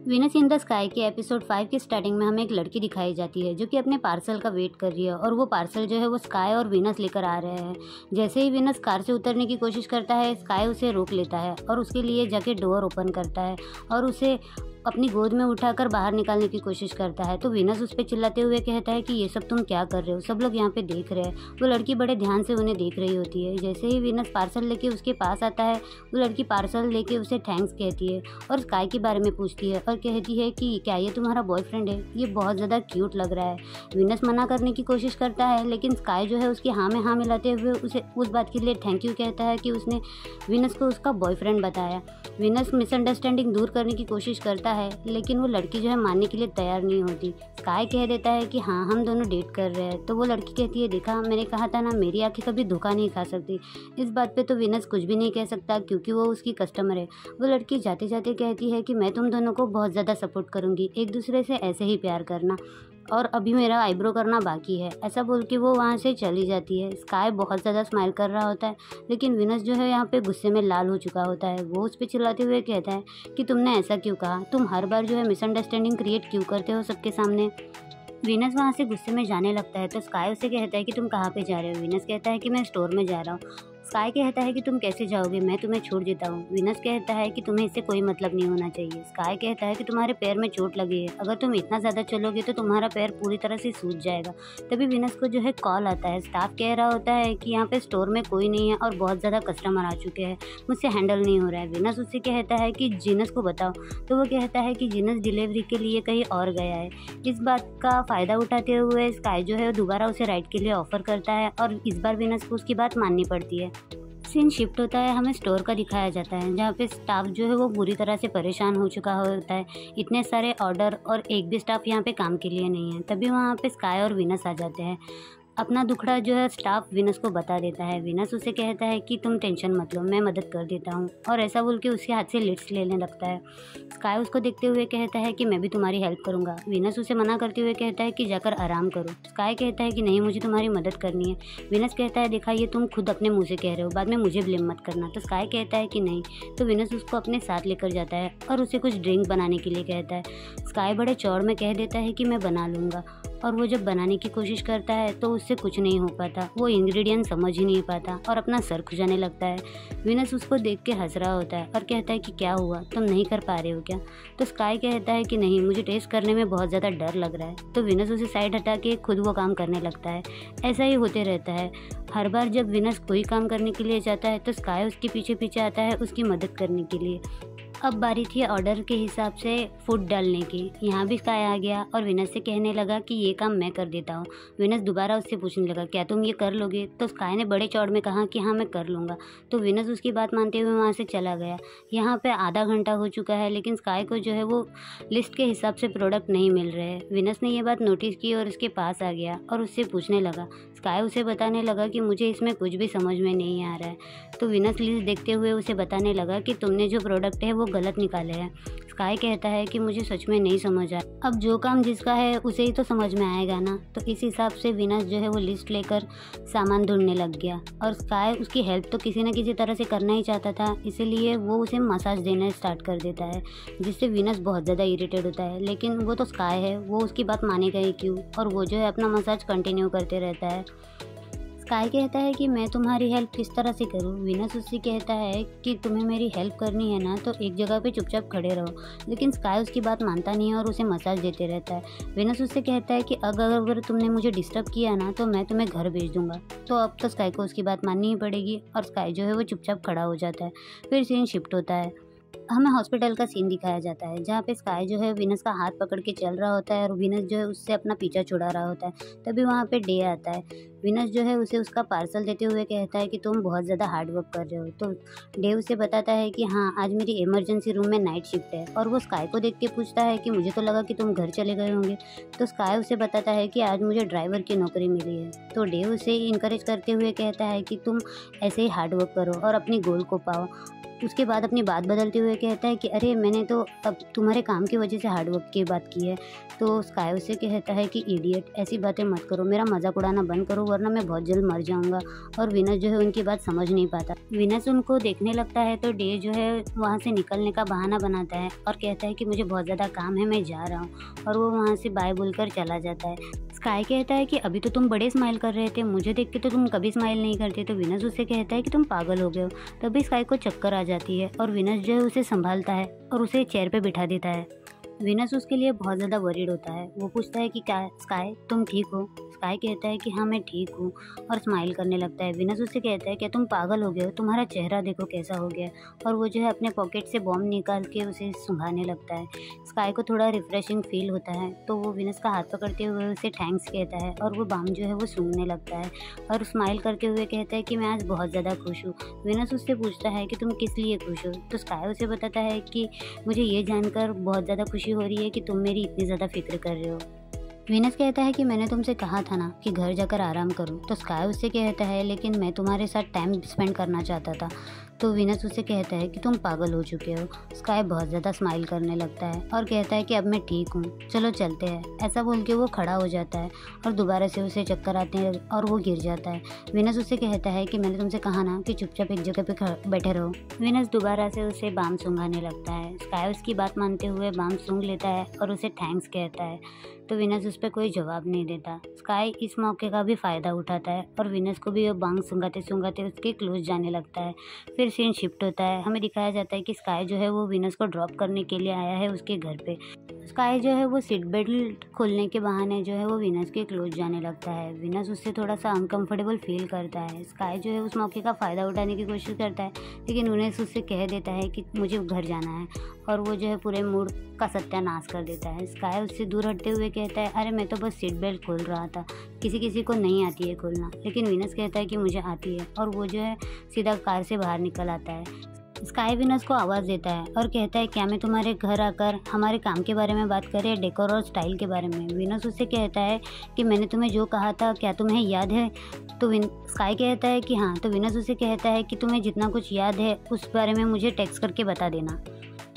Venus in the sky के episode 5 की starting में हमें एक लड़की दिखाई जाती है जो कि अपने पार्सल का वेट कर रही है और वो पार्सल जो है वो स्काई और वीनस लेकर आ रहे हैं। जैसे ही वीनस कार से उतरने की कोशिश करता है, स्काई उसे रोक लेता है और उसके लिए जाके डोर ओपन करता है और उसे अपनी गोद में उठाकर बाहर निकालने की कोशिश करता है। तो वीनस उस पर चिल्लाते हुए कहता है कि ये सब तुम क्या कर रहे हो, सब लोग यहाँ पे देख रहे हैं। वो लड़की बड़े ध्यान से उन्हें देख रही होती है। जैसे ही वीनस पार्सल लेके उसके पास आता है, वो लड़की पार्सल लेके उसे थैंक्स कहती है और स्काई के बारे में पूछती है और कहती है कि क्या ये तुम्हारा बॉयफ्रेंड है, ये बहुत ज़्यादा क्यूट लग रहा है। वीनस मना करने की कोशिश करता है, लेकिन स्काई जो है उसकी हाँ में हाँ मिलाते हुए उसे उस बात के लिए थैंक यू कहता है कि उसने वीनस को उसका बॉयफ्रेंड बताया। वीनस मिसअंडरस्टैंडिंग दूर करने की कोशिश करता है, लेकिन वो लड़की जो है मानने के लिए तैयार नहीं होती। स्काई कह देता है कि हाँ, हम दोनों डेट कर रहे हैं। तो वो लड़की कहती है, देखा मैंने कहा था ना, मेरी आंखें कभी धोखा नहीं खा सकती। इस बात पे तो वीनस कुछ भी नहीं कह सकता क्योंकि वो उसकी कस्टमर है। वो लड़की जाते जाते कहती है कि मैं तुम दोनों को बहुत ज़्यादा सपोर्ट करूँगी, एक दूसरे से ऐसे ही प्यार करना, और अभी मेरा आईब्रो करना बाकी है। ऐसा बोल के वो वहाँ से चली जाती है। स्काई बहुत ज़्यादा स्माइल कर रहा होता है, लेकिन वीनस जो है यहाँ पे गुस्से में लाल हो चुका होता है। वो उस पर चिल्लाते हुए कहता है कि तुमने ऐसा क्यों कहा, तुम हर बार जो है मिसअंडरस्टैंडिंग क्रिएट क्यों करते हो सबके सामने। वीनस वहाँ से गुस्से में जाने लगता है तो स्काई उसे कहता है कि तुम कहाँ पे जा रहे हो। वीनस कहता है कि मैं स्टोर में जा रहा हूँ। स्काई कहता है कि तुम कैसे जाओगे, मैं तुम्हें छोड़ देता हूँ। वीनस कहता है कि तुम्हें इससे कोई मतलब नहीं होना चाहिए। स्काई कहता है कि तुम्हारे पैर में चोट लगी है, अगर तुम इतना ज़्यादा चलोगे तो तुम्हारा पैर पूरी तरह से सूज जाएगा। तभी वीनस को जो है कॉल आता है। स्टाफ कह रहा होता है कि यहाँ पे स्टोर में कोई नहीं है और बहुत ज़्यादा कस्टमर आ चुके हैं, मुझसे हैंडल नहीं हो रहा है। वीनस उससे कहता है कि जीनस को बताओ, तो वो कहता है कि जीनस डिलीवरी के लिए कहीं और गया है। इस बात का फ़ायदा उठाते हुए स्काई जो है दोबारा उसे राइड के लिए ऑफ़र करता है और इस बार वीनस को उसकी बात माननी पड़ती है। सीन शिफ्ट होता है, हमें स्टोर का दिखाया जाता है जहाँ पे स्टाफ जो है वो बुरी तरह से परेशान हो चुका होता है। इतने सारे ऑर्डर और एक भी स्टाफ यहाँ पे काम के लिए नहीं है। तभी वहाँ पे स्काई और वीनस आ जाते हैं। अपना दुखड़ा जो है स्टाफ वीनस को बता देता है। वीनस उसे कहता है कि तुम टेंशन मत लो, मैं मदद कर देता हूँ, और ऐसा बोल के उसके हाथ से लिट्स लेने लगता है। स्काई उसको देखते हुए कहता है कि मैं भी तुम्हारी हेल्प करूँगा। वीनस उसे मना करते हुए कहता है कि जाकर आराम करो। स्काई कहता है कि नहीं, मुझे तुम्हारी मदद करनी है। वीनस कहता है, देखा ये तुम खुद अपने मुँह से कह रहे हो, बाद में मुझे ब्लेम मत करना। तो स्काई कहता है कि नहीं। तो वीनस उसको अपने साथ लेकर जाता है और उसे कुछ ड्रिंक बनाने के लिए कहता है। स्काई बड़े चौड़ में कह देता है कि मैं बना लूँगा, और वो जब बनाने की कोशिश करता है तो उससे कुछ नहीं हो पाता। वो इंग्रेडिएंट समझ ही नहीं पाता और अपना सर खुजाने लगता है। वीनस उसको देख के हंस रहा होता है और कहता है कि क्या हुआ, तुम नहीं कर पा रहे हो क्या। तो स्काई कहता है कि नहीं, मुझे टेस्ट करने में बहुत ज़्यादा डर लग रहा है। तो वीनस उसे साइड हटा के खुद वो काम करने लगता है। ऐसा ही होते रहता है। हर बार जब वीनस कोई काम करने के लिए जाता है तो स्काई उसके पीछे पीछे आता है उसकी मदद करने के लिए। अब बारी थी ऑर्डर के हिसाब से फूड डालने की। यहाँ भी स्काई आ गया और वीनस से कहने लगा कि ये काम मैं कर देता हूँ। वीनस दोबारा उससे पूछने लगा, क्या तुम ये कर लोगे। तो स्काई ने बड़े चौड़ में कहा कि हाँ, मैं कर लूँगा। तो वीनस उसकी बात मानते हुए वहाँ से चला गया। यहाँ पे आधा घंटा हो चुका है, लेकिन स्काई को जो है वो लिस्ट के हिसाब से प्रोडक्ट नहीं मिल रहे हैं। वीनस ने ये बात नोटिस की और उसके पास आ गया और उससे पूछने लगा। स्काई उसे बताने लगा कि मुझे इसमें कुछ भी समझ में नहीं आ रहा है। तो वीनस लिस्ट देखते हुए उसे बताने लगा कि तुमने जो प्रोडक्ट है वो गलत निकाले हैं। स्काई कहता है कि मुझे सच में नहीं समझ आया, अब जो काम जिसका है उसे ही तो समझ में आएगा ना। तो इस हिसाब से वीनस जो है वो लिस्ट लेकर सामान ढूंढने लग गया और स्काई उसकी हेल्प तो किसी न किसी तरह से करना ही चाहता था, इसीलिए वो उसे मसाज देना स्टार्ट कर देता है, जिससे वीनस बहुत ज़्यादा इरिटेट होता है। लेकिन वो तो स्काई है, वो उसकी बात मानेगा ही क्यों, और वो जो है अपना मसाज कंटिन्यू करते रहता है। स्काई कहता है कि मैं तुम्हारी हेल्प किस तरह से करूं। वीनस उससे कहता है कि तुम्हें मेरी हेल्प करनी है ना तो एक जगह पे चुपचाप खड़े रहो, लेकिन स्काई उसकी बात मानता नहीं है और उसे मसाज देते रहता है। वीनस उससे कहता है कि अगर तुमने मुझे डिस्टर्ब किया ना तो मैं तुम्हें घर भेज दूंगा। तो अब तो स्काई को उसकी बात माननी ही पड़ेगी और स्काई जो है वो चुपचाप खड़ा हो जाता है। फिर सीन शिफ्ट होता है, हमें हॉस्पिटल का सीन दिखाया जाता है जहाँ पे स्काई जो है वीनस का हाथ पकड़ के चल रहा होता है और वीनस जो है उससे अपना पीछा छुड़ा रहा होता है। तभी वहाँ पे डे आता है। वीनस जो है उसे उसका पार्सल देते हुए कहता है कि तुम बहुत ज़्यादा हार्ड वर्क कर रहे हो। तो डे उसे बताता है कि हाँ, आज मेरी इमरजेंसी रूम में नाइट शिफ्ट है, और वो स्काई को देख के पूछता है कि मुझे तो लगा कि तुम घर चले गए होंगे। तो स्काई उसे बताता है कि आज मुझे ड्राइवर की नौकरी मिली है। तो डे उसे इनकरेज करते हुए कहता है कि तुम ऐसे ही हार्ड वर्क करो और अपनी गोल को पाओ। उसके बाद अपनी बात बदलते हुए कहता है कि अरे मैंने तो अब तुम्हारे काम की वजह से हार्डवर्क की बात की है। तो स्काई उससे कहता है कि इडियट, ऐसी बातें मत करो, मेरा मजाक उड़ाना बंद करो वरना मैं बहुत जल्द मर जाऊंगा। और विनस जो है उनकी बात समझ नहीं पाता। विनस उनको देखने लगता है तो डे जो है वहाँ से निकलने का बहाना बनाता है और कहता है कि मुझे बहुत ज़्यादा काम है, मैं जा रहा हूँ। और वो वहाँ से बाय बोलकर चला जाता है। स्काई कहता है कि अभी तो तुम बड़े स्माइल कर रहे थे, मुझे देख के तो तुम कभी स्माइल नहीं करते। तो विनस उससे कहता है कि तुम पागल हो गए हो। तभी स्काई को चक्कर आ जाती है और विनस जो है उसे संभालता है और उसे चेयर पे बिठा देता है। विनस उसके लिए बहुत ज़्यादा वरीड होता है। वो पूछता है कि क्या स्काई तुम ठीक हो? स्काई कहता है कि हाँ मैं ठीक हूँ और स्माइल करने लगता है। विनस उससे कहता है क्या तुम पागल हो गए हो, तुम्हारा चेहरा देखो कैसा हो गया। और वो जो है अपने पॉकेट से बॉम्ब निकाल के उसे सुंघाने लगता है। स्काई को थोड़ा रिफ्रेशिंग फील होता है तो वो विनस का हाथ पकड़ते हुए उसे थैंक्स कहता है और वो बॉम्ब जो है वो सूंघने लगता है और स्माइल करते हुए कहता है कि मैं आज बहुत ज़्यादा खुश हूँ। विनस उससे पूछता है कि तुम किस लिए खुश हो? तो स्काई उसे बताता है कि मुझे ये जानकर बहुत ज़्यादा खुशी हो रही है कि तुम मेरी इतनी ज़्यादा फिक्र कर रहे हो। विनस कहता है कि मैंने तुमसे कहा था ना कि घर जाकर आराम करो। तो स्काई उससे कहता है लेकिन मैं तुम्हारे साथ टाइम स्पेंड करना चाहता था। तो विनस उससे कहता है कि तुम पागल हो चुके हो। स्काई बहुत ज़्यादा स्माइल करने लगता है और कहता है कि अब मैं ठीक हूँ, चलो चलते हैं। ऐसा बोल के वो खड़ा हो जाता है और दोबारा से उसे चक्कर आते हैं और वो गिर जाता है। विनस उससे कहता है कि मैंने तुमसे कहा ना कि चुपचाप एक जगह पे बैठे रहो। विनस दोबारा से उसे बाम सूंघाने लगता है। स्काई उसकी बात मानते हुए बाम सूंघ लेता है और उसे थैंक्स कहता है। तो विनस उस पर कोई जवाब नहीं देता। स्काई इस मौके का भी फ़ायदा उठाता है और विनस को भी वो बांग सूंघाते सूंघाते उसके क्लोज जाने लगता है। फिर सीन शिफ्ट होता है। हमें दिखाया जाता है कि स्काई जो है वो विनस को ड्रॉप करने के लिए आया है उसके घर पे। स्काई जो है वो सीट बेल्ट खोलने के बहाने जो है वो विनस के क्लोज जाने लगता है। विनस उससे थोड़ा सा अनकंफर्टेबल फील करता है। स्काई जो है उस मौके का फ़ायदा उठाने की कोशिश करता है लेकिन विनस उससे कह देता है कि मुझे घर जाना है और वो जो है पूरे मूड का सत्यानाश कर देता है। स्काई उससे दूर हटते हुए कहता है अरे मैं तो बस सीट बेल्ट खोल रहा था, किसी किसी को नहीं आती है खोलना। लेकिन विनस कहता है कि मुझे आती है और वो जो है सीधा कार से बाहर निकल आता है। स्काई विनस को आवाज़ देता है और कहता है क्या मैं तुम्हारे घर आकर हमारे काम के बारे में बात करें, डेकोर और स्टाइल के बारे में? विनस उससे कहता है कि मैंने तुम्हें जो कहा था क्या तुम्हें याद है? तो स्काई कहता है कि हाँ। तो विनस उससे कहता है कि तुम्हें जितना कुछ याद है उस बारे में मुझे टेक्स्ट करके बता देना।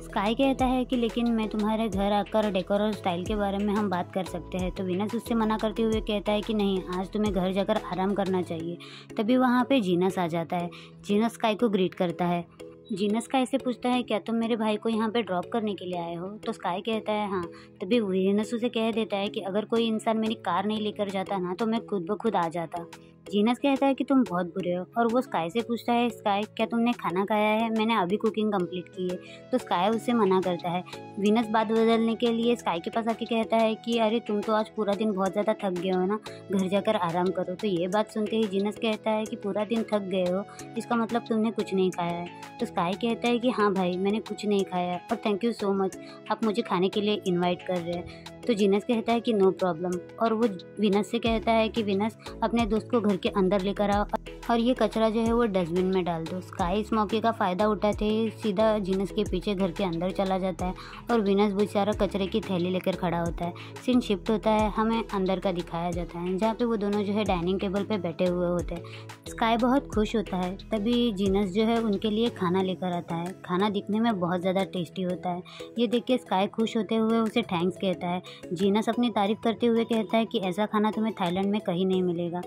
स्काई कहता है कि लेकिन मैं तुम्हारे घर आकर डेकोर और स्टाइल के बारे में हम बात कर सकते हैं। तो विनस उससे मना करते हुए कहता है कि नहीं, आज तुम्हें घर जाकर आराम करना चाहिए। तभी वहाँ पे जीनस आ जाता है। जीनस स्काई को ग्रीट करता है। जीनस स्काई से पूछता है क्या तुम मेरे भाई को यहाँ पे ड्रॉप करने के लिए आए हो? तो स्काई कहता है हाँ। तभी जीनस उसे कह देता है कि अगर कोई इंसान मेरी कार नहीं लेकर जाता ना तो मैं खुद ब खुद आ जाता। जीनस कहता है कि तुम बहुत बुरे हो और वो स्काई से पूछता है स्काई क्या तुमने खाना खाया है? मैंने अभी कुकिंग कंप्लीट की है। तो स्काई उससे मना करता है। विनस बात बदलने के लिए स्काई के पास आके कहता है कि अरे तुम तो आज पूरा दिन बहुत ज़्यादा थक गए हो ना, घर जाकर आराम करो। तो ये बात सुनते ही जीनस कहता है कि पूरा दिन थक गए हो, इसका मतलब तुमने कुछ नहीं खाया है। तो स्काई कहता है कि हाँ भाई मैंने कुछ नहीं खाया है और थैंक यू सो मच, आप मुझे खाने के लिए इन्वाइट कर रहे हैं। तो जीनस कहता है कि नो प्रॉब्लम और वो विनस से कहता है कि विनस अपने दोस्त को घर के अंदर लेकर आओ और ये कचरा जो है वो डस्टबिन में डाल दो। स्काई इस मौके का फ़ायदा उठाते ही सीधा जीनस के पीछे घर के अंदर चला जाता है और विनस बेचारा कचरे की थैली लेकर खड़ा होता है। सीन शिफ्ट होता है, हमें अंदर का दिखाया जाता है जहाँ पे वो दोनों जो है डाइनिंग टेबल पे बैठे हुए होते हैं। स्काई बहुत खुश होता है। तभी जीनस जो है उनके लिए खाना लेकर आता है। खाना दिखने में बहुत ज़्यादा टेस्टी होता है। ये देख के स्काई खुश होते हुए उसे थैंक्स कहता है। जीनस अपनी तारीफ़ करते हुए कहता है कि ऐसा खाना तुम्हें थाईलैंड में कहीं नहीं मिलेगा।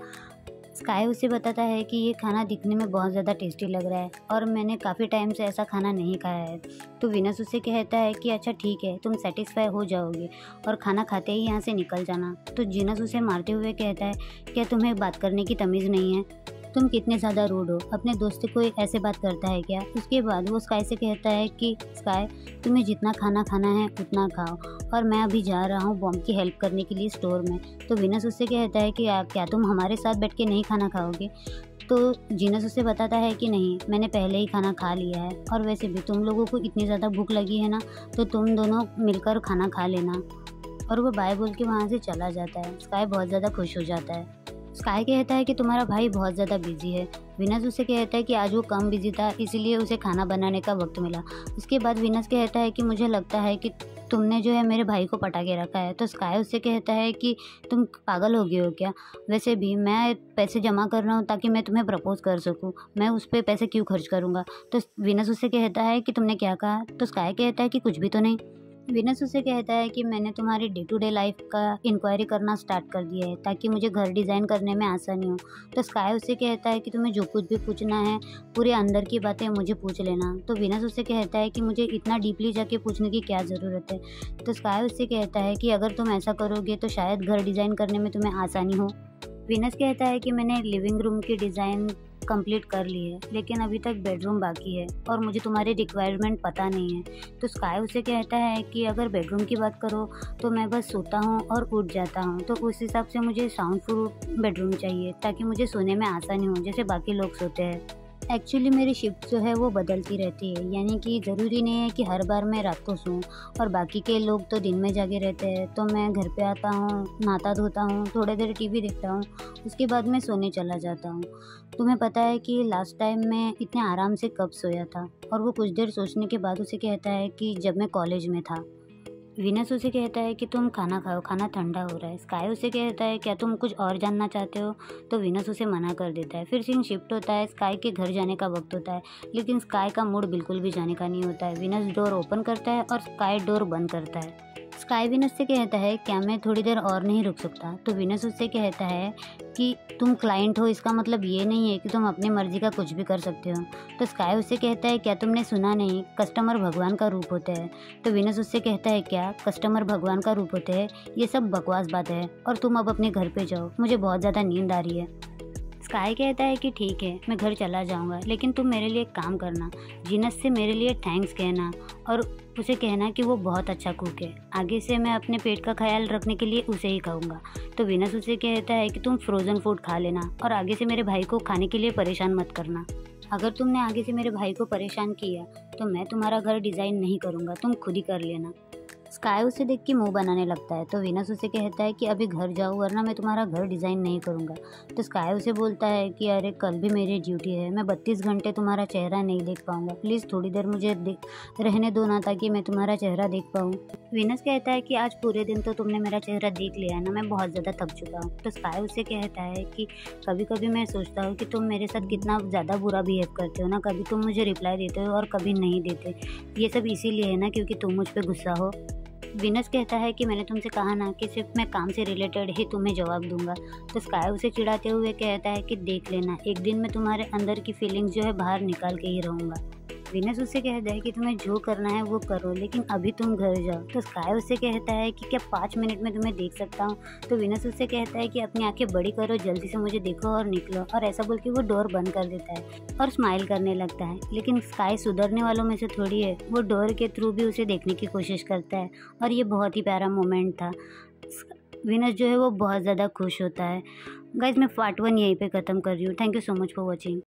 स्काई उसे बताता है कि ये खाना दिखने में बहुत ज़्यादा टेस्टी लग रहा है और मैंने काफ़ी टाइम से ऐसा खाना नहीं खाया है। तो विनस उसे कहता है कि अच्छा ठीक है, तुम सेटिस्फाई हो जाओगे और खाना खाते ही यहाँ से निकल जाना। तो जीनस उसे मारते हुए कहता है क्या तुम्हें बात करने की तमीज़ नहीं है? तुम कितने ज़्यादा रूड हो, अपने दोस्त से कोई ऐसे बात करता है क्या? उसके बाद वो स्काई से कहता है कि स्काई तुम्हें जितना खाना खाना है उतना खाओ और मैं अभी जा रहा हूँ बॉम्ब की हेल्प करने के लिए स्टोर में। तो विनस उससे कहता है कि क्या तुम हमारे साथ बैठ के नहीं खाना खाओगे? तो जीनस उसे बताता है कि नहीं, मैंने पहले ही खाना खा लिया है और वैसे भी तुम लोगों को इतनी ज़्यादा भूख लगी है ना तो तुम दोनों मिलकर खाना खा लेना। और वो बाय बोल के वहाँ से चला जाता है। स्काई बहुत ज़्यादा खुश हो जाता है। स्काई कहता है कि तुम्हारा भाई बहुत ज़्यादा बिजी है। विनस उसे कहता है कि आज वो कम बिजी था इसीलिए उसे खाना बनाने का वक्त मिला। उसके बाद विनस कहता है कि मुझे लगता है कि तुमने जो है मेरे भाई को पटा के रखा है। तो स्काई उससे कहता है कि तुम पागल हो गए हो क्या? वैसे भी मैं पैसे जमा कर रहा हूँ ताकि मैं तुम्हें प्रपोज़ कर सकूँ, मैं उस पे पैसे क्यों खर्च करूँगा? तो वीनस उससे कहता है कि तुमने क्या कहा? तो स्काई कहता है कि कुछ भी तो नहीं। वीनस उससे कहता है कि मैंने तुम्हारी डे टू डे लाइफ का इंक्वायरी करना स्टार्ट कर दिया है ताकि मुझे घर डिज़ाइन करने में आसानी हो। तो स्काई उससे कहता है कि तुम्हें जो कुछ भी पूछना है पूरे अंदर की बातें मुझे पूछ लेना। तो वीनस उससे कहता है कि मुझे इतना डीपली जाके पूछने की क्या ज़रूरत है। तो स्काई उससे कहता है कि अगर तुम ऐसा करोगे तो शायद घर डिज़ाइन करने में तुम्हें आसानी हो। वीनस कहता है कि मैंने लिविंग रूम की डिज़ाइन कंप्लीट कर ली है, लेकिन अभी तक बेडरूम बाकी है और मुझे तुम्हारी रिक्वायरमेंट पता नहीं है। तो स्काई उसे कहता है कि अगर बेडरूम की बात करो तो मैं बस सोता हूँ और उठ जाता हूँ, तो उस हिसाब से मुझे साउंड प्रूफ बेडरूम चाहिए ताकि मुझे सोने में आसानी हो जैसे बाकी लोग सोते हैं। एक्चुअली मेरी शिफ्ट जो है वो बदलती रहती है, यानी कि ज़रूरी नहीं है कि हर बार मैं रात को सोऊं और बाकी के लोग तो दिन में जागे रहते हैं। तो मैं घर पे आता हूँ, नहाता धोता हूँ, थोड़ी देर टीवी देखता हूँ, उसके बाद मैं सोने चला जाता हूँ। तुम्हें पता है कि लास्ट टाइम मैं इतने आराम से कब सोया था? और वो कुछ देर सोचने के बाद उसे कहता है कि जब मैं कॉलेज में था। वीनस उसे कहता है कि तुम खाना खाओ, खाना ठंडा हो रहा है। स्काई उसे कहता है क्या तुम कुछ और जानना चाहते हो? तो वीनस उसे मना कर देता है। फिर सीन शिफ्ट होता है, स्काई के घर जाने का वक्त होता है, लेकिन स्काई का मूड बिल्कुल भी जाने का नहीं होता है। वीनस डोर ओपन करता है और स्काई डोर बंद करता है। स्काई वीनस से कहता है क्या मैं थोड़ी देर और नहीं रुक सकता? तो वीनस उससे कहता है कि तुम क्लाइंट हो, इसका मतलब ये नहीं है कि तुम अपनी मर्जी का कुछ भी कर सकते हो। तो स्काई उससे कहता है क्या तुमने सुना नहीं, कस्टमर भगवान का रूप होते हैं? तो वीनस उससे कहता है क्या कस्टमर भगवान का रूप होते हैं? ये सब बकवास बात है और तुम अब अपने घर पे जाओ, मुझे बहुत ज़्यादा नींद आ रही है। स्काई कहता है कि ठीक है मैं घर चला जाऊंगा, लेकिन तुम मेरे लिए एक काम करना, जीनस से मेरे लिए थैंक्स कहना और उसे कहना कि वो बहुत अच्छा कुक है। आगे से मैं अपने पेट का ख्याल रखने के लिए उसे ही खाऊंगा। तो वीनस उसे कहता है कि तुम फ्रोज़न फूड खा लेना और आगे से मेरे भाई को खाने के लिए परेशान मत करना। अगर तुमने आगे से मेरे भाई को परेशान किया तो मैं तुम्हारा घर डिज़ाइन नहीं करूँगा, तुम खुद ही कर लेना। स्काई उसे देख के मुंह बनाने लगता है। तो वीनस उसे कहता है कि अभी घर जाओ वरना मैं तुम्हारा घर डिज़ाइन नहीं करूँगा। तो स्काई उसे बोलता है कि अरे कल भी मेरी ड्यूटी है, मैं 32 घंटे तुम्हारा चेहरा नहीं देख पाऊँगा, प्लीज़ थोड़ी देर मुझे रहने दो ना ताकि मैं तुम्हारा चेहरा देख पाऊँ। वीनस कहता है कि आज पूरे दिन तो तुमने मेरा चेहरा देख लिया है ना, मैं बहुत ज़्यादा थक चुका हूँ। तो स्काई उसे कहता है कि कभी कभी मैं सोचता हूँ कि तुम मेरे साथ कितना ज़्यादा बुरा बिहेव करते हो ना, कभी तुम मुझे रिप्लाई देते हो और कभी नहीं देते। ये सब इसीलिए है ना क्योंकि तुम मुझ पर गुस्सा हो। वीनस कहता है कि मैंने तुमसे कहा ना कि सिर्फ मैं काम से रिलेटेड ही तुम्हें जवाब दूंगा। तो स्काई उसे चिढ़ाते हुए कहता है कि देख लेना, एक दिन मैं तुम्हारे अंदर की फीलिंग्स जो है बाहर निकाल के ही रहूँगा। वीनस उससे कहता है कि तुम्हें जो करना है वो करो, लेकिन अभी तुम घर जाओ। तो स्काई उससे कहता है कि क्या 5 मिनट में तुम्हें देख सकता हूँ? तो वीनस उससे कहता है कि अपनी आंखें बड़ी करो, जल्दी से मुझे देखो और निकलो। और ऐसा बोल के वो डोर बंद कर देता है और स्माइल करने लगता है। लेकिन स्काई सुधरने वालों में से थोड़ी है, वो डोर के थ्रू भी उसे देखने की कोशिश करता है और ये बहुत ही प्यारा मोमेंट था। वीनस जो है वो बहुत ज़्यादा खुश होता है। गाइज मैं पार्ट 1 यहीं पे ख़त्म कर रही हूँ। Thank you so much for watching.